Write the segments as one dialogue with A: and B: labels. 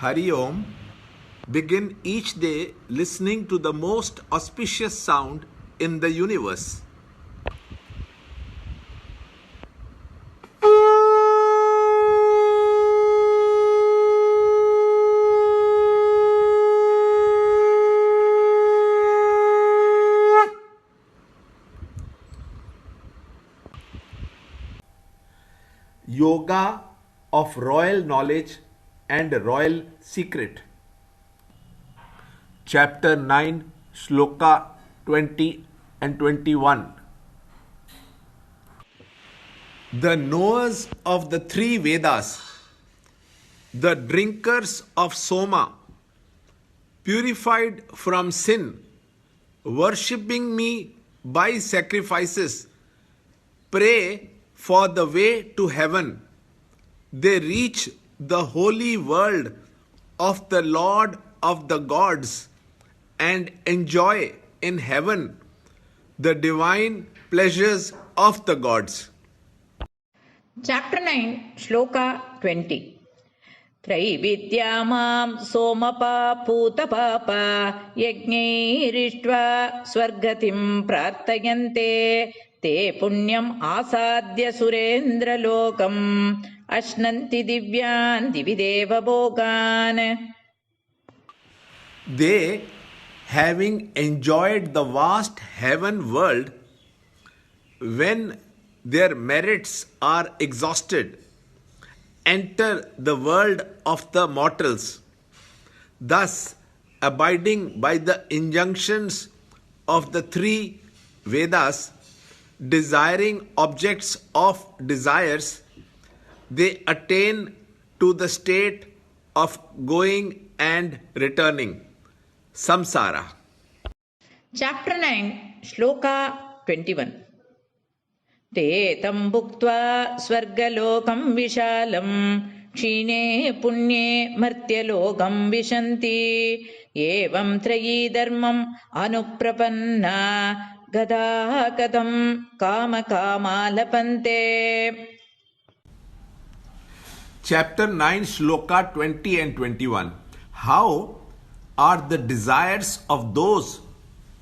A: Hari Om. Begin each day listening to the most auspicious sound in the universe. Yoga of Royal Knowledge and Royal Secret. Chapter 9, Shloka 20 and 21. The knowers of the three Vedas, the drinkers of Soma, purified from sin, worshipping me by sacrifices, pray for the way to heaven. They reach the holy world of the Lord of the gods and enjoy in heaven the divine pleasures of the gods.
B: Chapter 9, Shloka 20. Traividyamam somapa putapapa yajnairištva swargatim prarthayante te punyam asadya surendra lokam ashnanti divyan divideva bhogan.
A: They, having enjoyed the vast heaven world, when their merits are exhausted, enter the world of the mortals, thus abiding by the injunctions of the three Vedas, desiring objects of desires, they attain to the state of going and returning, samsara.
B: Chapter 9, Shloka 21. Te tam bhuktva swargalokam vishalam kshine punye martyalokam vishanti evam trayi dharmam anuprapanna gada kadam kama kama lapante.
A: Chapter 9, Shloka 20 and 21. How are the desires of those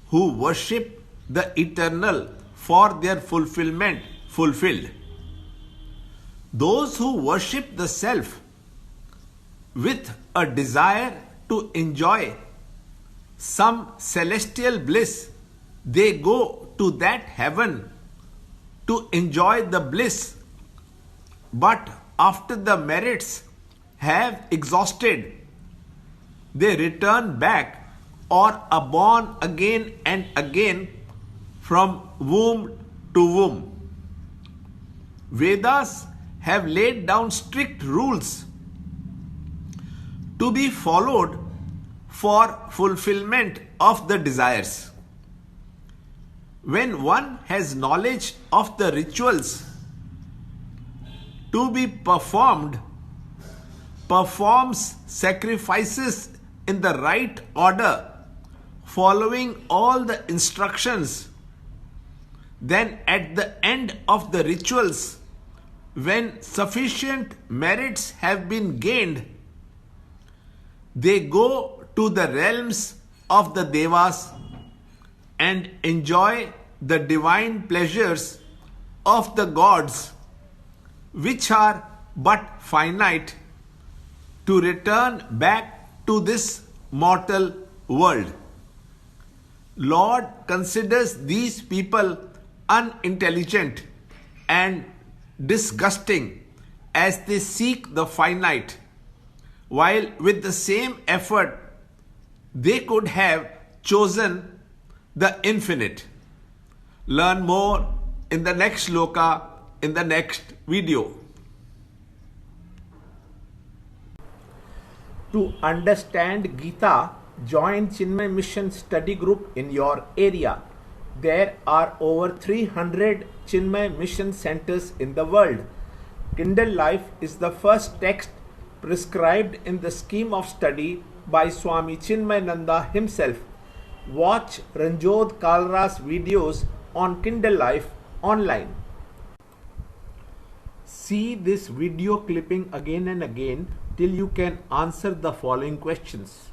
A: who worship the eternal for their fulfillment fulfilled? Those who worship the self with a desire to enjoy some celestial bliss, they go to that heaven to enjoy the bliss. But after the merits have exhausted, they return back or are born again and again from womb to womb. Vedas have laid down strict rules to be followed for fulfillment of the desires. When one has knowledge of the rituals to be performed, performs sacrifices in the right order, following all the instructions, then at the end of the rituals, when sufficient merits have been gained, they go to the realms of the Devas and enjoy the divine pleasures of the gods, which are but finite, to return back to this mortal world. Lord considers these people unintelligent and disgusting as they seek the finite, while with the same effort they could have chosen the infinite. Learn more in the next shloka in the next video. To understand Gita, join Chinmaya Mission study group in your area. There are over 300 Chinmaya Mission centers in the world. Kindle Life is the first text prescribed in the scheme of study by Swami Chinmayananda himself. Watch Ranjod Kalra's videos on Kindle Life online. see this video clipping again and again till you can answer the following questions.